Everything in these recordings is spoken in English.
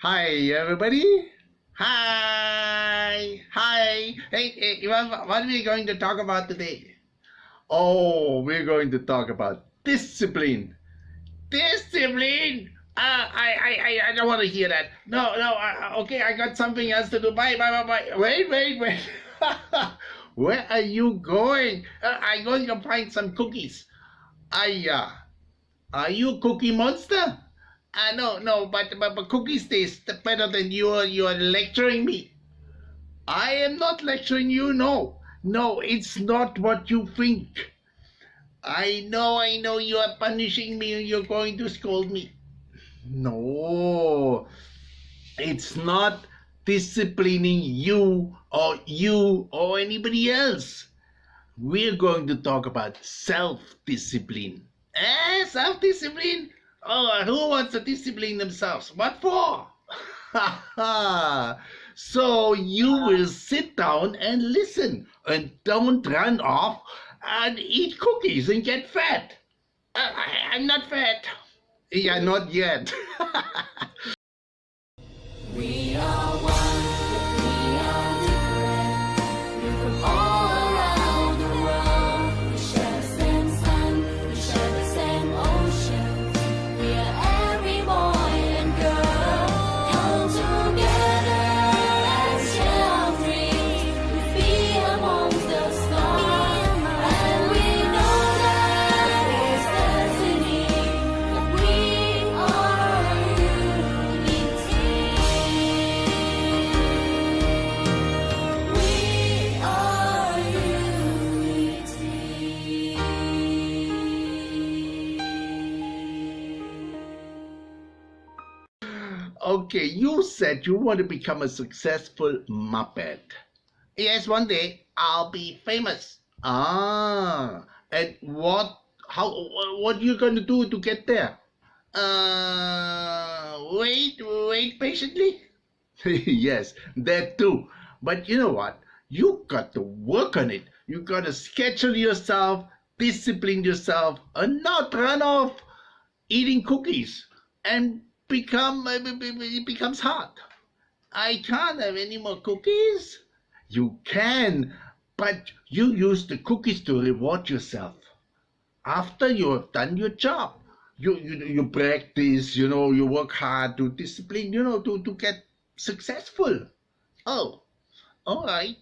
Hi, everybody. Hi. Hi. Hey, what are we going to talk about today? Oh, we're going to talk about discipline. Discipline? I don't want to hear that. No. Okay, I got something else to do. Bye. Wait. Where are you going? I'm going to find some cookies. Are you Cookie Monster? No, but cookies taste better than you are lecturing me. I am not lecturing you. No, it's not what you think. I know. You are punishing me. You're going to scold me. No, it's not disciplining you or anybody else. We're going to talk about self-discipline. Self-discipline? Oh, who wants to discipline themselves? What for? So you will sit down and listen and don't run off and eat cookies and get fat. I'm not fat. Yeah, not yet. We are one, we are different. We're from all around the world. We share the same sun, we share the same ocean. We are every boy and girl. Come together and share our dreams. We be amongst the stars, and we know that it's destiny. That we are unity. We are unity. Okay, you said you want to become a successful Muppet. Yes, one day I'll be famous. And what are you going to do to get there? Wait patiently. Yes, that too. But you know what? You got to work on it. You got to schedule yourself, discipline yourself, and not run off eating cookies and it becomes hard. I can't have any more cookies. You can, but you use the cookies to reward yourself after you have done your job. You practice, you work hard to discipline, to get successful. Oh, all right.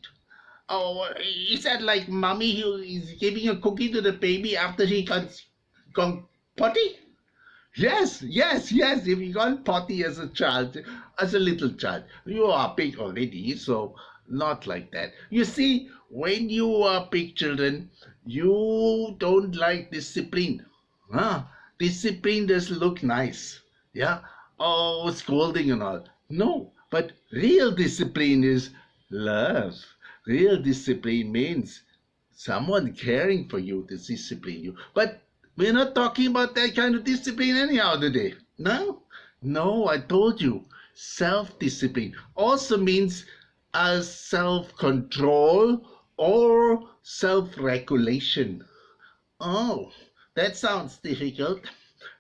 Oh, is that like mommy who is giving a cookie to the baby after he gone potty? Yes. If you gone potty as a child, as a little child, you are big already, so not like that. You see, when you are big children, you don't like discipline. Huh? Discipline does look nice. Yeah? Oh, scolding and all. No, but real discipline is love. Real discipline means someone caring for you to discipline you. But we're not talking about that kind of discipline anyhow today. No, I told you. Self-discipline also means self-control or self-regulation. Oh, that sounds difficult.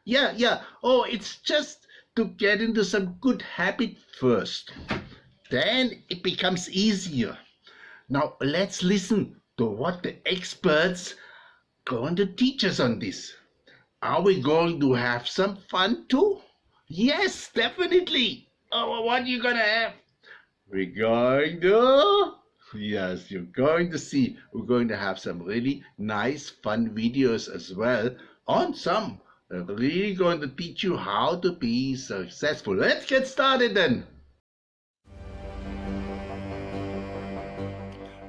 Yeah. Oh, it's just to get into some good habit first. Then it becomes easier. Now let's listen to what the experts going to teach us on this. Are we going to have some fun too? Yes, definitely. Oh, what are you gonna have? We're going to. Yes, you're going to see. We're going to have some really nice, fun videos as well on some. They're really going to teach you how to be successful. Let's get started then.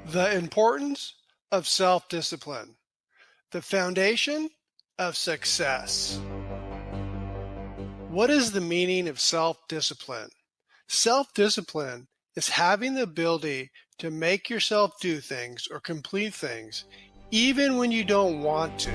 The importance of self-discipline, the foundation of success. What is the meaning of self-discipline? Self-discipline is having the ability to make yourself do things or complete things even when you don't want to.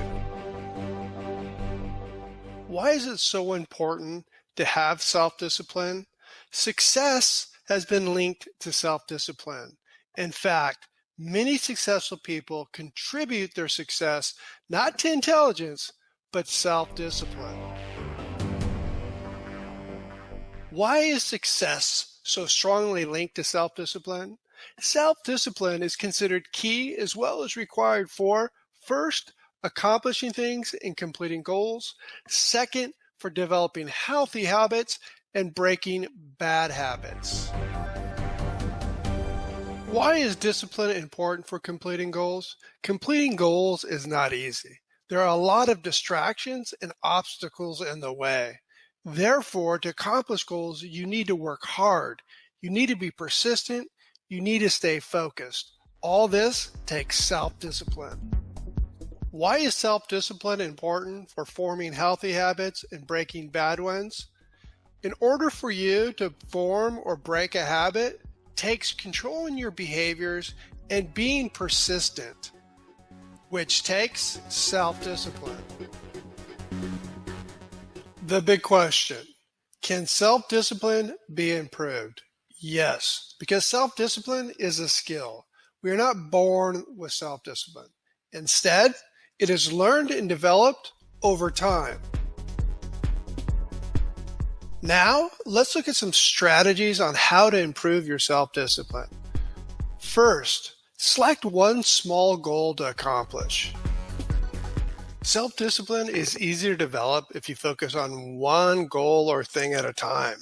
Why is it so important to have self-discipline? Success has been linked to self-discipline. In fact, many successful people contribute their success not to intelligence, but self-discipline. Why is success so strongly linked to self-discipline? Self-discipline is considered key as well as required for, first, accomplishing things and completing goals, second, for developing healthy habits and breaking bad habits. Why is discipline important for completing goals? Completing goals is not easy. There are a lot of distractions and obstacles in the way. Therefore, to accomplish goals, you need to work hard. You need to be persistent. You need to stay focused. All this takes self-discipline. Why is self-discipline important for forming healthy habits and breaking bad ones? In order for you to form or break a habit, it takes controlling your behaviors and being persistent, which takes self-discipline. The big question, can self-discipline be improved? Yes, because self-discipline is a skill. We are not born with self-discipline. Instead, it is learned and developed over time. Now, let's look at some strategies on how to improve your self-discipline. First, select one small goal to accomplish. Self-discipline is easier to develop if you focus on one goal or thing at a time.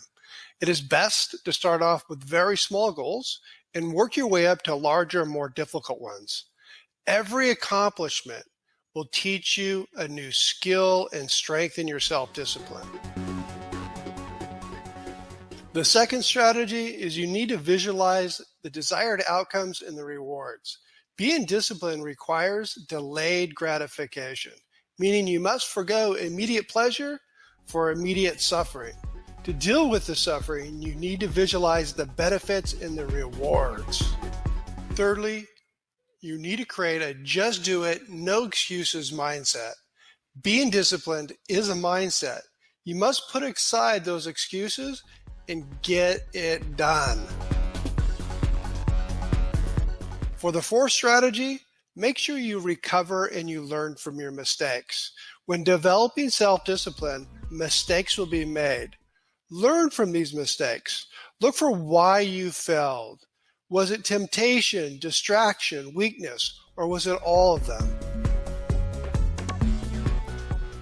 It is best to start off with very small goals and work your way up to larger, more difficult ones. Every accomplishment will teach you a new skill and strengthen your self-discipline. The second strategy is you need to visualize the desired outcomes and the rewards. Being disciplined requires delayed gratification, meaning you must forgo immediate pleasure for immediate suffering. To deal with the suffering, you need to visualize the benefits and the rewards. Thirdly, you need to create a just do it, no excuses mindset. Being disciplined is a mindset. You must put aside those excuses and get it done. For the fourth strategy, make sure you recover and you learn from your mistakes. When developing self-discipline, mistakes will be made. Learn from these mistakes. Look for why you failed. Was it temptation, distraction, weakness, or was it all of them?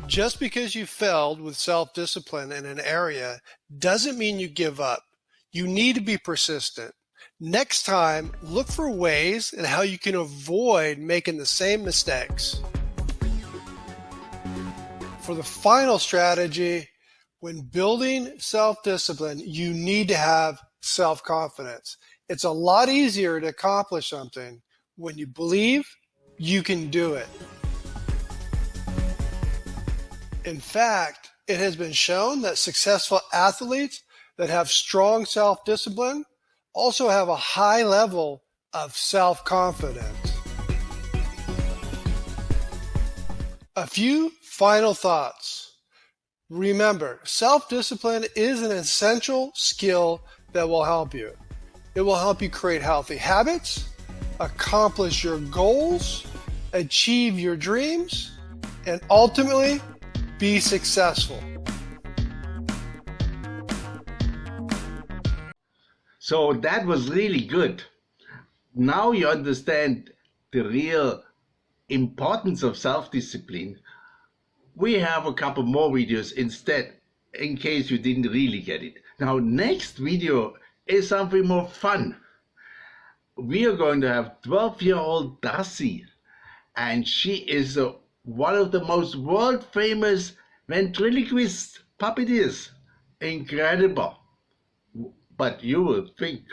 Just because you failed with self-discipline in an area doesn't mean you give up. You need to be persistent. Next time, look for ways and how you can avoid making the same mistakes. For the final strategy, when building self-discipline, you need to have self-confidence. It's a lot easier to accomplish something when you believe you can do it. In fact, it has been shown that successful athletes that have strong self-discipline also have a high level of self-confidence. A few final thoughts. Remember, self-discipline is an essential skill that will help you. It will help you create healthy habits, accomplish your goals, achieve your dreams, and ultimately be successful. So that was really good. Now you understand the real importance of self-discipline. We have a couple more videos instead, in case you didn't really get it. Now, next video is something more fun. We are going to have 12-year-old Darcy, and she is one of the most world-famous ventriloquist puppeteers. Incredible. But you will think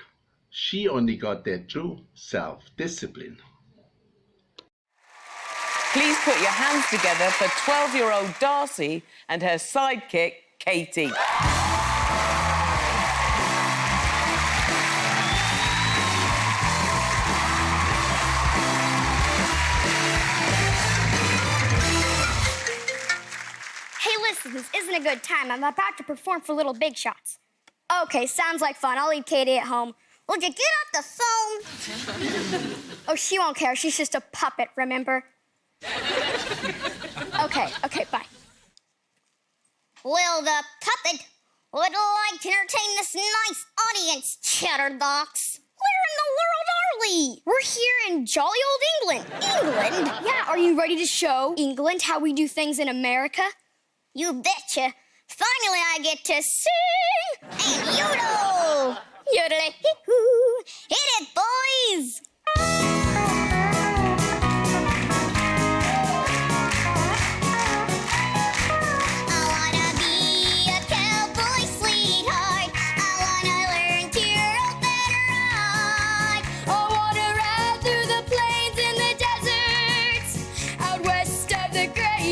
she only got there through self-discipline. Please put your hands together for 12-year-old Darcy and her sidekick, Katie. Hey, listen, this isn't a good time. I'm about to perform for Little Big Shots. Okay, sounds like fun. I'll leave Katie at home. Would you get off the phone? Oh, she won't care. She's just a puppet, remember? Okay, bye. Will the puppet would like to entertain this nice audience, Chatterbox. Where in the world are we? We're here in jolly old England. England? Yeah, are you ready to show England how we do things in America? You betcha. Finally, I get to sing and yodel. Yodel-hee-hoo. Hit it, boys.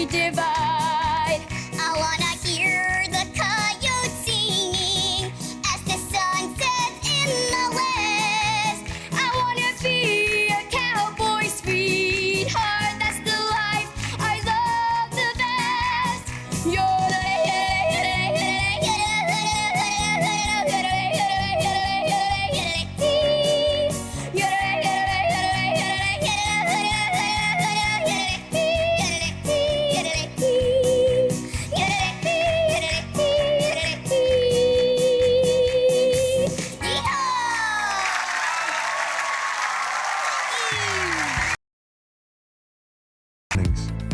Divide. I wanna hear the coyotes singing as the sun sets in the west. I wanna be a cowboy sweetheart. That's the life I love the best.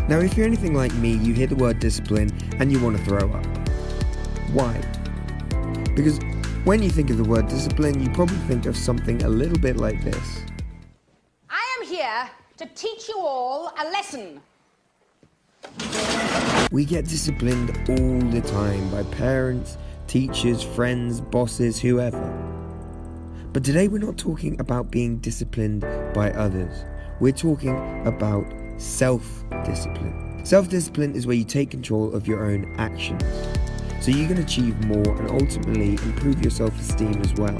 Now, if you're anything like me, you hear the word discipline and you want to throw up. Why? Because when you think of the word discipline, you probably think of something a little bit like this. I am here to teach you all a lesson. We get disciplined all the time by parents, teachers, friends, bosses, whoever. But today we're not talking about being disciplined by others. We're talking about self-discipline. Self-discipline is where you take control of your own actions, so you can achieve more and ultimately improve your self-esteem as well.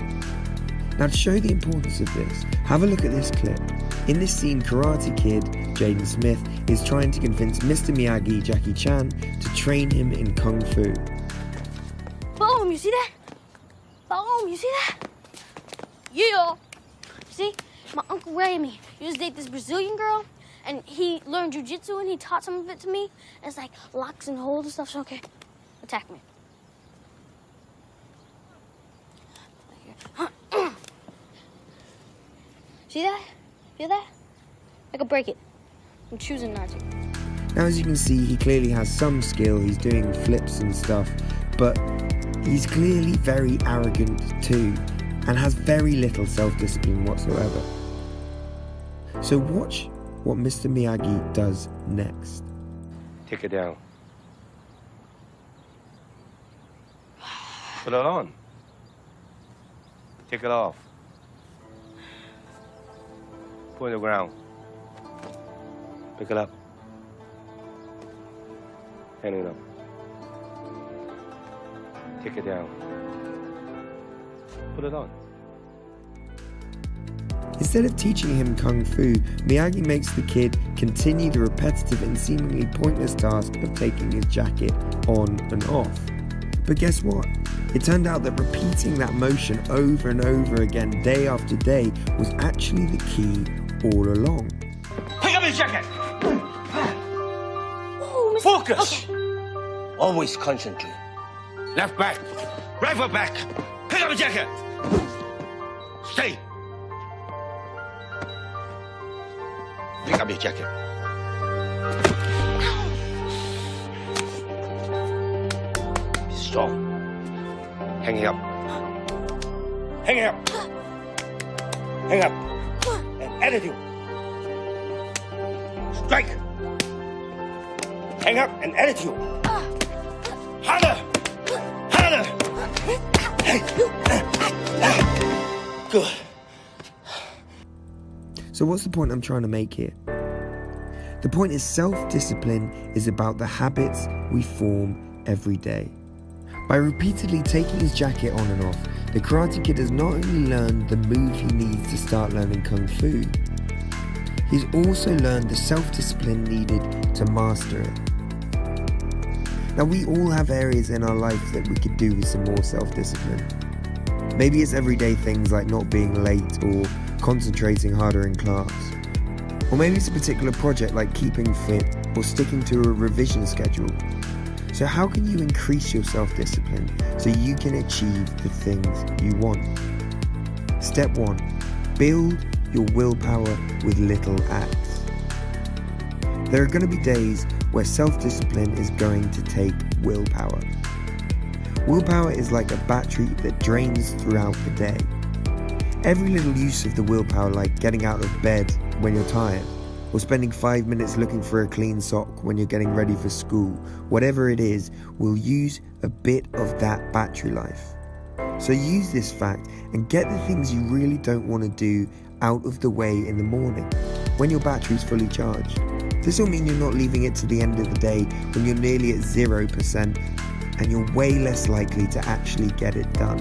Now, to show the importance of this, have a look at this clip. In this scene, Karate Kid, Jaden Smith, is trying to convince Mr. Miyagi, Jackie Chan, to train him in Kung Fu. Boom, you see that? Boom, you see that? Yeah. See, my Uncle Ramy used to date this Brazilian girl, and he learned jiu-jitsu and he taught some of it to me. And it's like locks and holds and stuff, so okay, attack me. See that? Feel that? I could break it. I'm choosing not to. Now, as you can see, he clearly has some skill. He's doing flips and stuff, but he's clearly very arrogant too, and has very little self-discipline whatsoever. So watch what Mr. Miyagi does next. Take it down. Put it on. Take it off. Put it on the ground. Pick it up. Hang it up. Take it down. Put it on. Instead of teaching him Kung Fu, Miyagi makes the kid continue the repetitive and seemingly pointless task of taking his jacket on and off. But guess what? It turned out that repeating that motion over and over again, day after day, was actually the key all along. Pick up your jacket! Ooh, Focus! Okay. Always concentrate. Left back. Right foot back. Pick up your jacket! Stay! Pick up your jacket. Be strong. Hang it up. Hang it up. Hang up. And attitude. Strike. Hang up and attitude. Harder. Harder. Good. So what's the point I'm trying to make here? The point is, self-discipline is about the habits we form every day. By repeatedly taking his jacket on and off, the Karate Kid has not only learned the move he needs to start learning Kung Fu, he's also learned the self-discipline needed to master it. Now, we all have areas in our life that we could do with some more self-discipline. Maybe it's everyday things like not being late or concentrating harder in class. Or maybe it's a particular project like keeping fit or sticking to a revision schedule. So how can you increase your self-discipline so you can achieve the things you want? Step 1. Build your willpower with little acts. There are going to be days where self-discipline is going to take willpower. Willpower is like a battery that drains throughout the day. Every little use of the willpower, like getting out of bed when you're tired, or spending 5 minutes looking for a clean sock when you're getting ready for school, whatever it is, will use a bit of that battery life. So use this fact and get the things you really don't want to do out of the way in the morning, when your battery's fully charged. This will mean you're not leaving it to the end of the day when you're nearly at 0% and you're way less likely to actually get it done.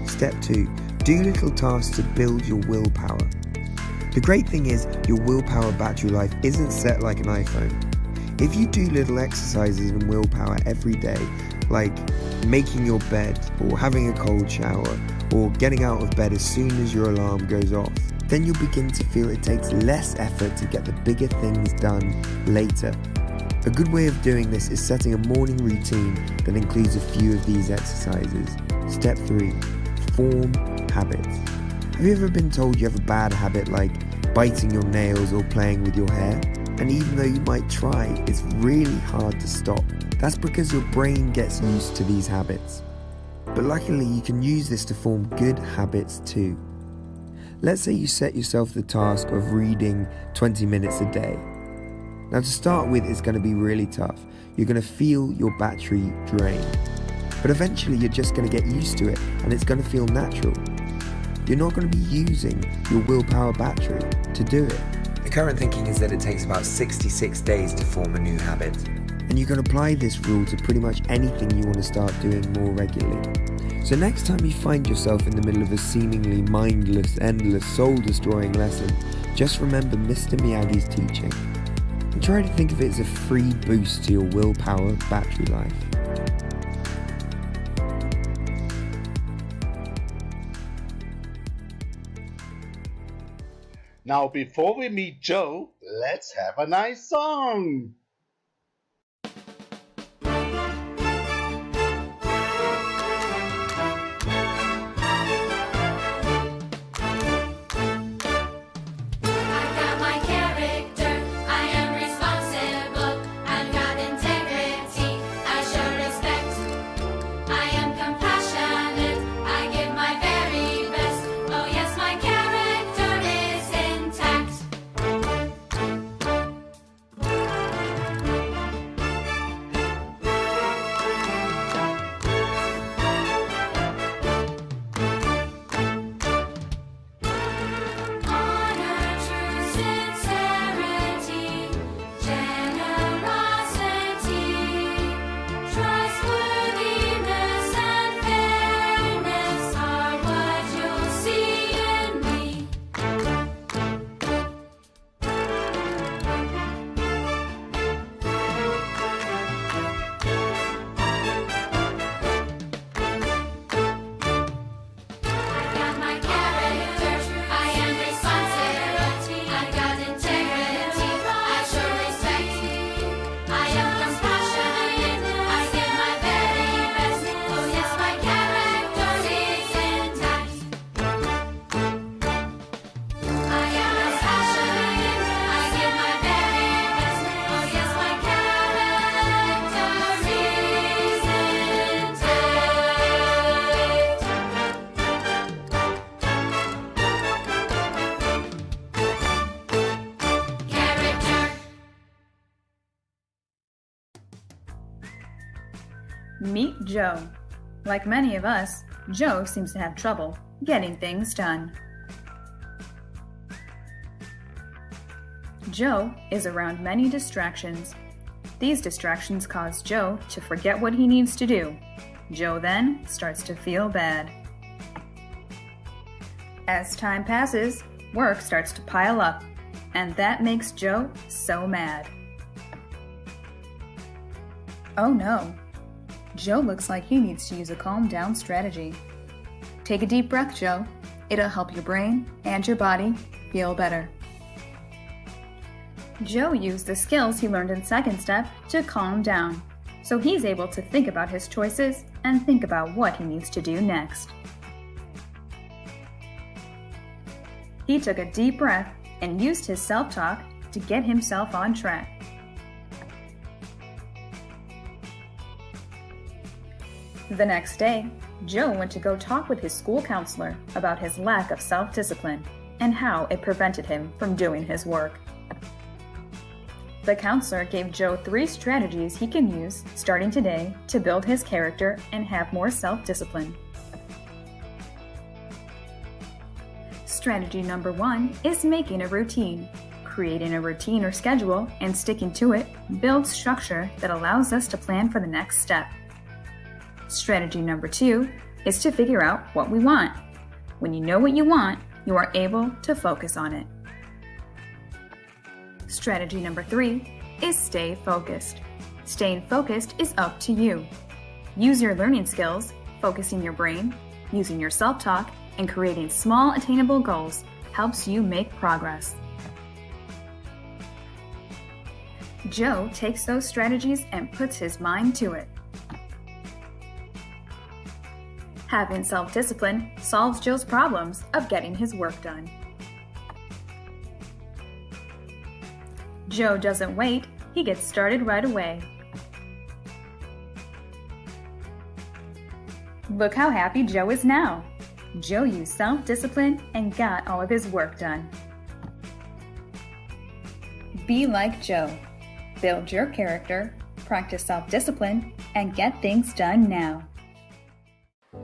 Step 2. Do little tasks to build your willpower. The great thing is, your willpower battery life isn't set like an iPhone. If you do little exercises in willpower every day, like making your bed, or having a cold shower, or getting out of bed as soon as your alarm goes off, then you'll begin to feel it takes less effort to get the bigger things done later. A good way of doing this is setting a morning routine that includes a few of these exercises. Step 3. Form habits. Have you ever been told you have a bad habit like biting your nails or playing with your hair? And even though you might try, it's really hard to stop. That's because your brain gets used to these habits. But luckily, you can use this to form good habits too. Let's say you set yourself the task of reading 20 minutes a day. Now to start with, it's going to be really tough. You're going to feel your battery drain. But eventually you're just going to get used to it and it's going to feel natural. You're not going to be using your willpower battery to do it. The current thinking is that it takes about 66 days to form a new habit. And you can apply this rule to pretty much anything you want to start doing more regularly. So next time you find yourself in the middle of a seemingly mindless, endless, soul-destroying lesson, just remember Mr. Miyagi's teaching. And try to think of it as a free boost to your willpower battery life. Now, before we meet Joe, let's have a nice song. I've got my character, I am responsible, I've got integrity, I show respect. I am compassionate, I give my very best. Oh yes, my character is intact. Honor, true sincerity, generosity, trustworthiness and fairness are what you'll see in me. I've got my character, I am responsible, I've got integrity, I show respect. I am compassionate, I give my very best. Oh yes, my character is intact. I am compassionate, I give my very best. Oh yes, my character is intact. Character. Meet Joe. Like many of us, Joe seems to have trouble getting things done. Joe is around many distractions. These distractions cause Joe to forget what he needs to do. Joe then starts to feel bad. As time passes, work starts to pile up, and that makes Joe so mad. Oh no. Joe looks like he needs to use a calm down strategy. Take a deep breath, Joe. It'll help your brain and your body feel better. Joe used the skills he learned in second step to calm down. so he's able to think about his choices and think about what he needs to do next. He took a deep breath and used his self-talk to get himself on track. The next day, Joe went to go talk with his school counselor about his lack of self-discipline and how it prevented him from doing his work. The counselor gave Joe 3 strategies he can use starting today to build his character and have more self-discipline. Strategy number 1 is making a routine. Creating a routine or schedule and sticking to it builds structure that allows us to plan for the next step. Strategy number 2 is to figure out what we want. When you know what you want, you are able to focus on it. Strategy number 3 is stay focused. Staying focused is up to you. Use your learning skills, focusing your brain, using your self-talk, and creating small attainable goals helps you make progress. Joe takes those strategies and puts his mind to it. Having self-discipline solves Joe's problems of getting his work done. Joe doesn't wait, he gets started right away. Look how happy Joe is now. Joe used self-discipline and got all of his work done. Be like Joe. Build your character, practice self-discipline, and get things done now.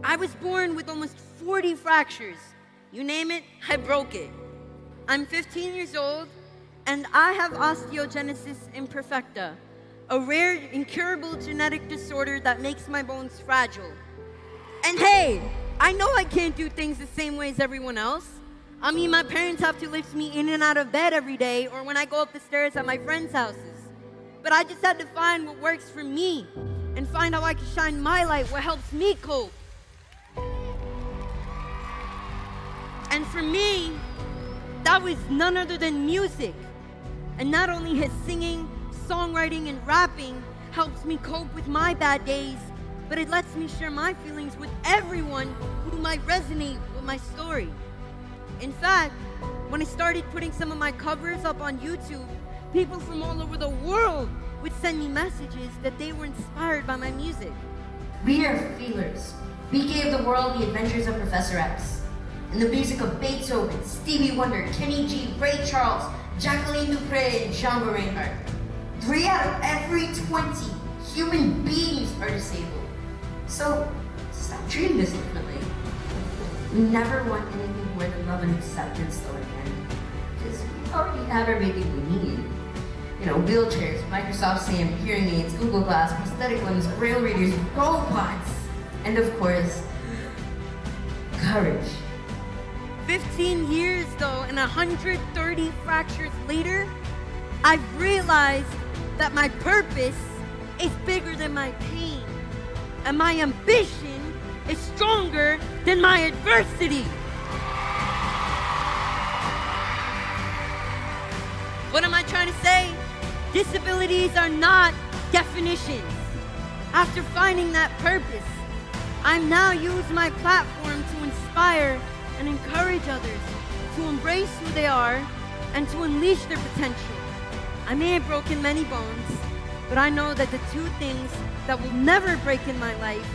I was born with almost 40 fractures. You name it, I broke it. I'm 15 years old, and I have osteogenesis imperfecta, a rare, incurable genetic disorder that makes my bones fragile. And hey, I know I can't do things the same way as everyone else. I mean, my parents have to lift me in and out of bed every day, or when I go up the stairs at my friends' houses. But I just had to find what works for me, and find how I can shine my light, what helps me cope. And for me, that was none other than music. And not only has singing, songwriting, and rapping helps me cope with my bad days, but it lets me share my feelings with everyone who might resonate with my story. In fact, when I started putting some of my covers up on YouTube, people from all over the world would send me messages that they were inspired by my music. We are feelers. We gave the world the adventures of Professor X. And the music of Beethoven, Stevie Wonder, Kenny G, Ray Charles, Jacqueline Dupre, and Django Reinhardt. 3 out of every 20 human beings are disabled. So, stop treating this differently. We never want anything more than love and acceptance though again. Because we already have everything we need. You know, wheelchairs, Microsoft Sam, hearing aids, Google Glass, prosthetic limbs, braille readers, robots, and of course, courage. 15 years though, and 130 fractures later, I've realized that my purpose is bigger than my pain, and my ambition is stronger than my adversity. What am I trying to say? Disabilities are not definitions. After finding that purpose, I now use my platform to inspire and encourage others to embrace who they are and to unleash their potential. I may have broken many bones, but I know that the 2 things that will never break in my life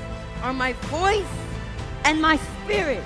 are my voice and my spirit.